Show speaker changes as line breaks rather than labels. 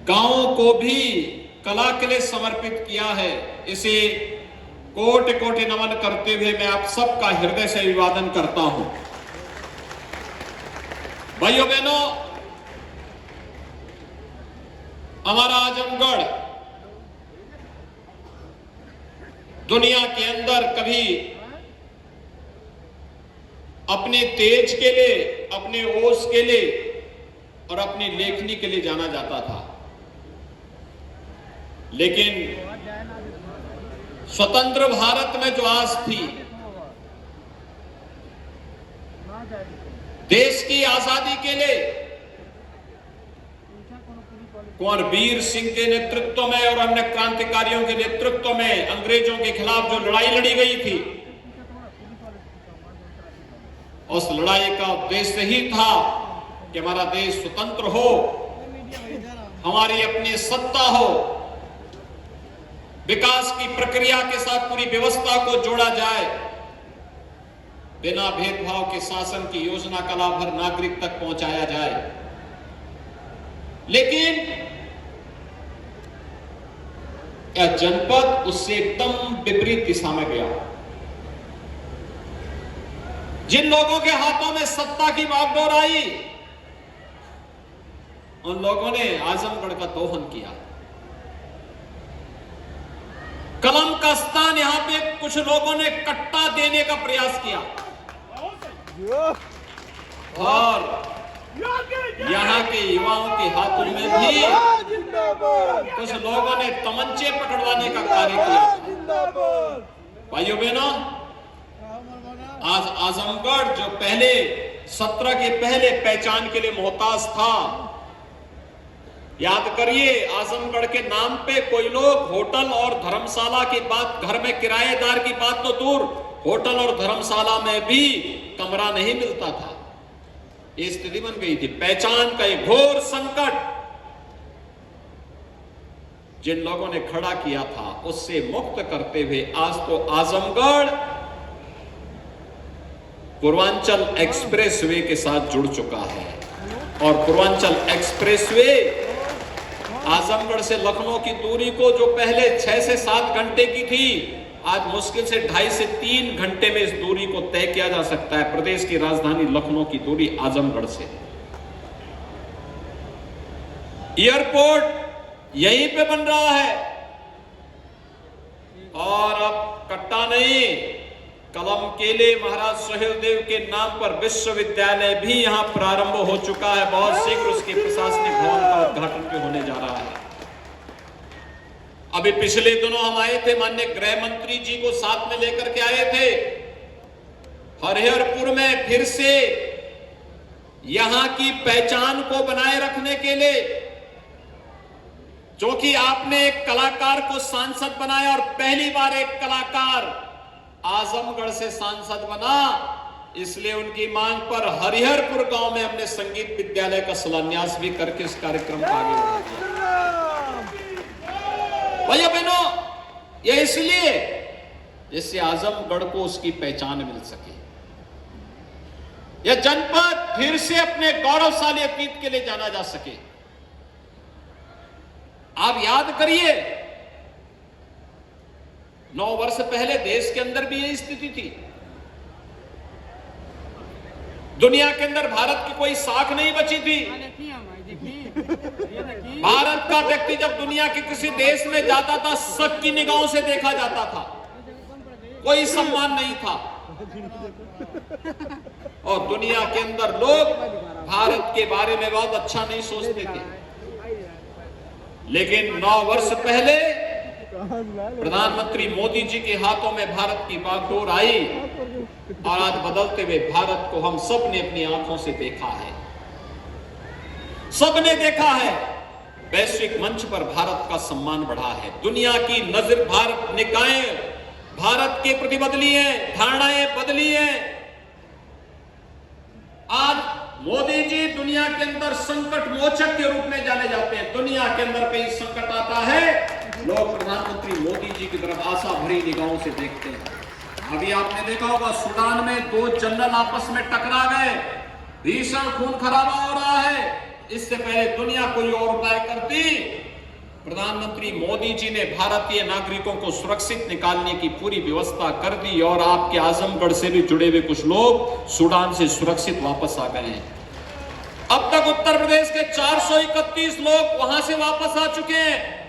गांवों को भी कला के लिए समर्पित किया है। इसे कोटि कोटि नमन करते हुए मैं आप सबका हृदय से अभिवादन करता हूं। भाइयों बहनों, हमारा आजमगढ़ दुनिया के अंदर कभी अपने तेज के लिए, अपने ओज के लिए और अपनी लेखनी के लिए जाना जाता था, लेकिन स्वतंत्र भारत में जो आज थी, देश की आजादी के लिए कुंवर वीर सिंह के नेतृत्व में और अन्य क्रांतिकारियों के नेतृत्व में अंग्रेजों के खिलाफ जो लड़ाई लड़ी गई थी, उस लड़ाई का उद्देश्य ही था कि हमारा देश स्वतंत्र हो, हमारी अपनी सत्ता हो, विकास की प्रक्रिया के साथ पूरी व्यवस्था को जोड़ा जाए, बिना भेदभाव के शासन की योजना का लाभ हर नागरिक तक पहुंचाया जाए। लेकिन यह जनपद उससे एकदम विपरीत दिशा में गया। जिन लोगों के हाथों में सत्ता की बागडोर आई, उन लोगों ने आजमगढ़ का दोहन किया। कलम का स्थान यहां पे कुछ लोगों ने कट्टा देने का प्रयास किया और यहां के युवाओं के हाथों में भी कुछ लोगों ने तमंचे पकड़वाने का कार्य किया। भाइयों बहनों, आज आजमगढ़ जो पहले 17 के पहले पहचान के लिए मोहताज था, याद करिए, आजमगढ़ के नाम पे कोई लोग होटल और धर्मशाला की बात, घर में किराएदार की बात तो दूर, होटल और धर्मशाला में भी कमरा नहीं मिलता था। ये स्थिति बन गई थी। पहचान का एक घोर संकट जिन लोगों ने खड़ा किया था, उससे मुक्त करते हुए आज तो आजमगढ़ पूर्वांचल एक्सप्रेसवे के साथ जुड़ चुका है। और पूर्वांचल एक्सप्रेसवे आजमगढ़ से लखनऊ की दूरी को, जो पहले 6 से 7 घंटे की थी, आज मुश्किल से 2.5 से 3 घंटे में इस दूरी को तय किया जा सकता है। प्रदेश की राजधानी लखनऊ की दूरी आजमगढ़ से। एयरपोर्ट यहीं पे बन रहा है और अब कट्टा नहीं, कलम केले महाराज सुहेलदेव के नाम पर विश्वविद्यालय भी यहां प्रारंभ हो चुका है। बहुत शीघ्र उसके प्रशासनिक भवन का उद्घाटन भी होने जा रहा है। अभी पिछले दिनों हम आए थे, माननीय गृह मंत्री जी को साथ में लेकर के आए थे। हरिहरपुर में फिर से यहां की पहचान को बनाए रखने के लिए, जो कि आपने एक कलाकार को सांसद बनाया और पहली बार एक कलाकार आजमगढ़ से सांसद बना, इसलिए उनकी मांग पर हरिहरपुर गांव में हमने संगीत विद्यालय का शिलान्यास भी करके इस कार्यक्रम को आगे बढ़ाया। भाइयों बहनों, यह इसलिए जिससे आजमगढ़ को उसकी पहचान मिल सके, यह जनपद फिर से अपने गौरवशाली अतीत के लिए जाना जा सके। आप याद करिए, 9 वर्ष पहले देश के अंदर भी यही स्थिति थी। दुनिया के अंदर भारत की कोई साख नहीं बची थी। भारत का व्यक्ति जब दुनिया के किसी देश में जाता था, शक की निगाहों से देखा जाता था, कोई सम्मान नहीं था। और दुनिया के अंदर लोग भारत के बारे में बहुत अच्छा नहीं सोचते थे। लेकिन 9 वर्ष पहले प्रधानमंत्री मोदी जी के हाथों में भारत की बागडोर आई और आज बदलते हुए भारत को हम सब ने अपनी आंखों से देखा है। सबने देखा है, वैश्विक मंच पर भारत का सम्मान बढ़ा है। दुनिया की नजर भारत, निकायें भारत के प्रति बदली है, धारणाएं बदली है। आज मोदी जी दुनिया के अंदर संकट मोचक के रूप में जाने जाते हैं। दुनिया के अंदर कई संकट आता है, लोग प्रधानमंत्री मोदी जी की तरफ आशा भरी निगाहों से देखते हैं। अभी आपने देखा होगा, सूडान में 2 जनरल आपस में टकरा गए, भीषण खून खराबा हो रहा है। इससे पहले दुनिया कोई और उपाय करती, प्रधानमंत्री मोदी जी ने भारतीय नागरिकों को सुरक्षित निकालने की पूरी व्यवस्था कर दी और आपके आजमगढ़ से भी जुड़े हुए कुछ लोग सूडान से सुरक्षित वापस आ गए हैं। अब तक उत्तर प्रदेश के 431 लोग वहां से वापस आ चुके हैं।